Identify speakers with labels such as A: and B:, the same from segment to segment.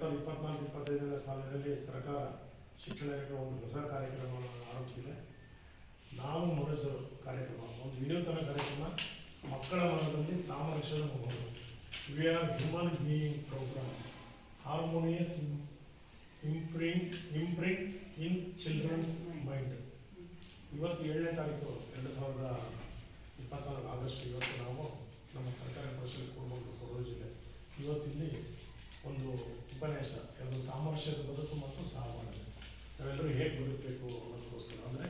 A: 2024-25ನೇ ಸಾಲಿನಲ್ಲಿ ಸರ್ಕಾರ ಶಿಕ್ಷಣ ಇಲಾಖೆ ಒಂದು ಹೊಸ ಕಾರ್ಯಕ್ರಮವನ್ನು ಆರಂಭಿಸಿದೆ. ನಾವು ಮನುಜರು ಕಾರ್ಯಕ್ರಮ, ಒಂದು ವಿನೂತನ ಕಾರ್ಯಕ್ರಮ, ಮಕ್ಕಳ ಮನದಲ್ಲಿ ಸಾಮರಸ್ಯದ ಮೊಹರು. We are human being program, harmonious imprint in children's mind. ಇವತ್ತು 7ನೇ ತಾರೀಕು 2024 ಆಗಸ್ಟ್. ಇವತ್ತು ನಾವು ನಮ್ಮ ಸರ್ಕಾರಿ ಪರಿಷತ್ ಕೊಡಗು ಜಿಲ್ಲೆ ಇವತ್ತಿಲ್ಲಿ ಒಂದು ಉಪನ್ಯಾಸ, ಅದು ಸಾಮರಸ್ಯದ ಬದುಕು ಮತ್ತು ಸಹಬಾಳ್ವೆ, ನಾವೆಲ್ಲರೂ ಹೇಗೆ ಬದುಕಬೇಕು ಅನ್ನೋದಕ್ಕೋಸ್ಕರ. ಅಂದರೆ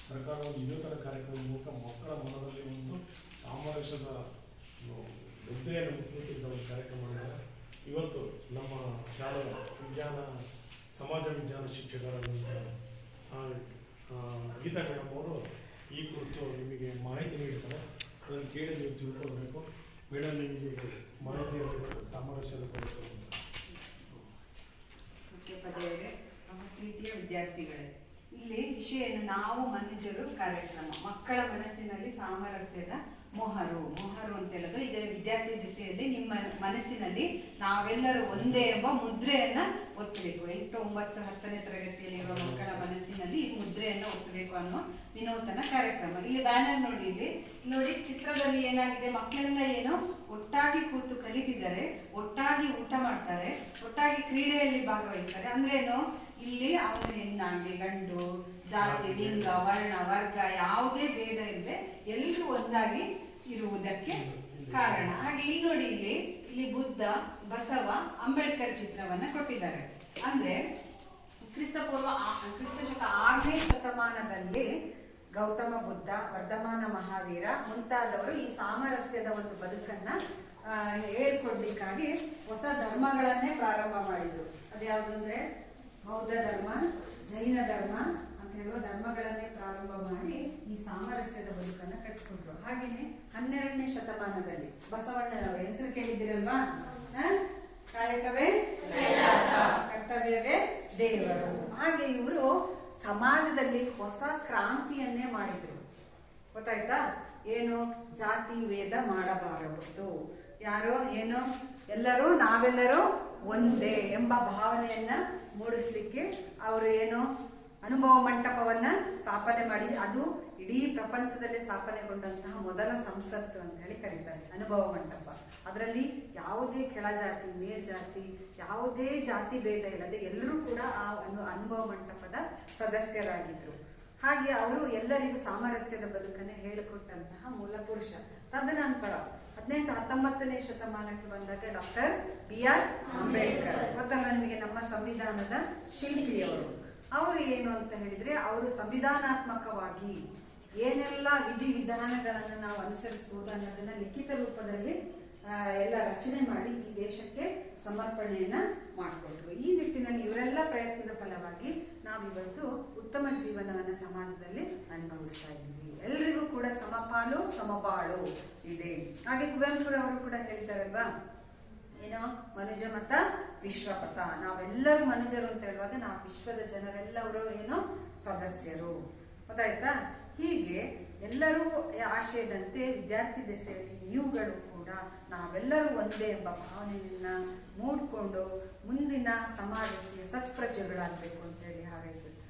A: ಸರ್ಕಾರ ಒಂದು ವಿನೂತನ ಕಾರ್ಯಕ್ರಮದ ಮೂಲಕ ಮಕ್ಕಳ ಮನದಲ್ಲಿ ಒಂದು ಸಾಮರಸ್ಯದ ಮುದ್ರೆಯನ್ನು ಮುಟ್ಟಿದ್ದ ಒಂದು ಕಾರ್ಯಕ್ರಮ. ಇವತ್ತು ನಮ್ಮ ಶಾಲೆಯ ಸಮಾಜ ವಿಜ್ಞಾನ ಶಿಕ್ಷಕರಾದಂಥ ಗೀತಾ ಮೇಡಮ್ ಅವರು ಈ ಕುರಿತು ನಿಮಗೆ ಮಾಹಿತಿ ನೀಡ್ತಾರೆ. ಅದನ್ನು ಕೇಳಿ ನೀವು ತಿಳ್ಕೊಳ್ಬೇಕು. ಮೇಡಮ್, ನಿಮಗೆ ಮಾಹಿತಿ ಸಾಮರಸ್ಯದ ಕುರಿತು.
B: ನಮ್ಮ ಪ್ರೀತಿಯ ವಿದ್ಯಾರ್ಥಿಗಳೇ, ಇಲ್ಲಿ ವಿಷಯ ಏನು? ನಾವು ಮನುಜರು ಕಾರ್ಯಕ್ರಮ, ಮಕ್ಕಳ ಮನಸ್ಸಿನಲ್ಲಿ ಸಾಮರಸ್ಯದ ಮೊಹರು ಅಂತ ಹೇಳೋದು. ಇದರ ವಿದ್ಯಾರ್ಥಿ ದಿಸೆಯಲ್ಲಿ ನಿಮ್ಮ ಮನಸ್ಸಿನಲ್ಲಿ ನಾವೆಲ್ಲರೂ ಒಂದೇ ಎಂಬ ಮುದ್ರೆಯನ್ನ ಒತ್ತಬೇಕು. 8, 9, 10ನೇ ತರಗತಿಯಲ್ಲಿರುವ ಮಕ್ಕಳ ಮನಸ್ಸಿನಲ್ಲಿ ಈ ಮುದ್ರೆಯನ್ನ ಒತ್ತಬೇಕು ಅನ್ನೋ ವಿನೂತನ ಕಾರ್ಯಕ್ರಮ. ಇಲ್ಲಿ ಬ್ಯಾನರ್ ನೋಡಿ, ಇಲ್ಲಿ ನೋಡಿ ಚಿತ್ರದಲ್ಲಿ ಏನಾಗಿದೆ, ಮಕ್ಕಳೆಲ್ಲ ಏನು ಒಟ್ಟಾಗಿ ಕೂತು ಕಲಿತಿದ್ದಾರೆ, ಒಟ್ಟಾಗಿ ಊಟ ಮಾಡ್ತಾರೆ, ಒಟ್ಟಾಗಿ ಕ್ರೀಡೆಯಲ್ಲಿ ಭಾಗವಹಿಸ್ತಾರೆ. ಅಂದ್ರೆ ಏನು, ಇಲ್ಲಿ ಅವನ ಹೆಣ್ಣಾಗ್ಲಿ ಗಂಡು, ಜಾತಿ, ಲಿಂಗ, ವರ್ಣ, ವರ್ಗ ಯಾವುದೇ ಭೇದ ಇಲ್ಲದೆ ಎಲ್ಲರೂ ಒಂದಾಗಿ ಇರುವುದಕ್ಕೆ ಕಾರಣ. ಹಾಗೆ ಇಲ್ಲಿ ನೋಡಿ, ಇಲ್ಲಿ ಬುದ್ಧ, ಬಸವ, ಅಂಬೇಡ್ಕರ್ ಚಿತ್ರವನ್ನ ಕೊಟ್ಟಿದ್ದಾರೆ. ಅಂದ್ರೆ ಕ್ರಿಸ್ತಶಕ 6ನೇ ಶತಮಾನದಲ್ಲಿ ಗೌತಮ ಬುದ್ಧ, ವರ್ಧಮಾನ ಮಹಾವೀರ ಮುಂತಾದವರು ಈ ಸಾಮರಸ್ಯದ ಒಂದು ಬದುಕನ್ನ ಹೇಳ್ಕೊಡ್ಲಿಕ್ಕಾಗಿ ಹೊಸ ಧರ್ಮಗಳನ್ನೇ ಪ್ರಾರಂಭ ಮಾಡಿದ್ರು. ಅದ್ಯಾವುದು ಅಂದ್ರೆ ಬೌದ್ಧ ಧರ್ಮ, ಜೈನ ಧರ್ಮ ಅಂತ ಹೇಳುವ ಧರ್ಮಗಳನ್ನೇ ಪ್ರಾರಂಭ ಮಾಡಿ ಈ ಸಾಮರಸ್ಯದ ಬದುಕನ್ನ ಕಟ್ಕೊಂಡ್ರು. ಹಾಗೇನೆ 12ನೇ ಶತಮಾನದಲ್ಲಿ ಬಸವಣ್ಣನವರ ಹೆಸರು ಕೇಳಿದಿರಲ್ವಾ? ಕಾಯಕವೇ ಕೈಲಾಸ, ಕರ್ತವ್ಯವೇ ದೇವರು. ಹಾಗೆ ಇವರು ಸಮಾಜದಲ್ಲಿ ಹೊಸ ಕ್ರಾಂತಿಯನ್ನೇ ಮಾಡಿದ್ರು. ಗೊತ್ತಾಯ್ತಾ? ಏನು? ಜಾತಿ ವೇದ ಮಾಡಬಾರದು, ಯಾರೋ ಏನೋ ನಾವೆಲ್ಲರೂ ಒಂದೇ ಎಂಬ ಭಾವನೆಯನ್ನ ಮೂಡಿಸ್ಲಿಕ್ಕೆ ಅವರು ಏನು ಅನುಭವ ಮಂಟಪವನ್ನ ಸ್ಥಾಪನೆ ಮಾಡಿ, ಅದು ಇಡೀ ಪ್ರಪಂಚದಲ್ಲೇ ಸ್ಥಾಪನೆಗೊಂಡಂತಹ ಮೊದಲ ಸಂಸತ್ತು ಅಂತ ಹೇಳಿ ಕರೀತಾರೆ, ಅನುಭವ ಮಂಟಪ. ಅದರಲ್ಲಿ ಯಾವುದೇ ಕೆಳಜಾತಿ ಮೇಲ್ಜಾತಿ ಯಾವುದೇ ಜಾತಿ ಭೇದ ಇಲ್ಲದೆ ಎಲ್ಲರೂ ಕೂಡ ಆ ಅನುಭವ ಮಂಟಪದ ಸದಸ್ಯರಾಗಿದ್ರು. ಹಾಗೆ ಅವರು ಎಲ್ಲರಿಗೂ ಸಾಮರಸ್ಯದ ಬದುಕನ್ನು ಹೇಳಿಕೊಟ್ಟಂತಹ ಮೂಲ ಪುರುಷ. ತದನಂತರ 18, 19ನೇ ಶತಮಾನಕ್ಕೆ ಬಂದಾಗ ಡಾಕ್ಟರ್ BR ಅಂಬೇಡ್ಕರ್, ಗೊತ್ತಲ್ಲ ನಿಮಗೆ, ನಮ್ಮ ಸಂವಿಧಾನದ ಶಿಲ್ಪಿಯವರು. ಅವರು ಏನು ಅಂತ ಹೇಳಿದ್ರೆ, ಅವರು ಸಂವಿಧಾನಾತ್ಮಕವಾಗಿ ಏನೆಲ್ಲ ವಿಧಿವಿಧಾನಗಳನ್ನು ನಾವು ಅನುಸರಿಸಬಹುದು ಅನ್ನೋದನ್ನ ಲಿಖಿತ ರೂಪದಲ್ಲಿ ಎಲ್ಲ ರಚನೆ ಮಾಡಿ ಈ ದೇಶಕ್ಕೆ ಸಮರ್ಪಣೆಯನ್ನ ಮಾಡಿಕೊಟ್ರು. ಈ ನಿಟ್ಟಿನಲ್ಲಿ ಇವರೆಲ್ಲ ಪ್ರಯತ್ನದ ಫಲವಾಗಿ ನಾವಿವತ್ತು ಉತ್ತಮ ಜೀವನವನ್ನ ಸಮಾಜದಲ್ಲಿ ಅನುಭವಿಸ್ತಾ ಇದ್ದೀವಿ. ಎಲ್ರಿಗೂ ಕೂಡ ಸಮಪಾಲು ಸಮಬಾಳು ಇದೆ. ಹಾಗೆ ಕುವೆಂಪುರವರು ಕೂಡ ಹೇಳಿದಾರಲ್ವಾ, ಏನೋ ಮನುಜ ಮತ ವಿಶ್ವಪಥ, ನಾವೆಲ್ಲರೂ ಮನುಜರು ಅಂತ ಹೇಳುವಾಗ ನಾವು ವಿಶ್ವದ ಜನರೆಲ್ಲರೂ ಏನೋ ಸದಸ್ಯರು. ಗೊತ್ತಾಯ್ತಾ? ಹೀಗೆ ಎಲ್ಲರೂ ಆಶಯದಂತೆ ವಿದ್ಯಾರ್ಥಿ ದೆಸೆಯಲ್ಲಿ ನೀವುಗಳು ಕೂಡ ನಾವೆಲ್ಲರೂ ಒಂದೇ ಎಂಬ ಭಾವನೆಯನ್ನ ಮೂಡ್ಕೊಂಡು ಮುಂದಿನ ಸಮಾಜಕ್ಕೆ ಸತ್ಪ್ರಜೆಗಳಾಗಬೇಕು ಅಂತೇಳಿ ಹಾರೈಸುತ್ತೆ.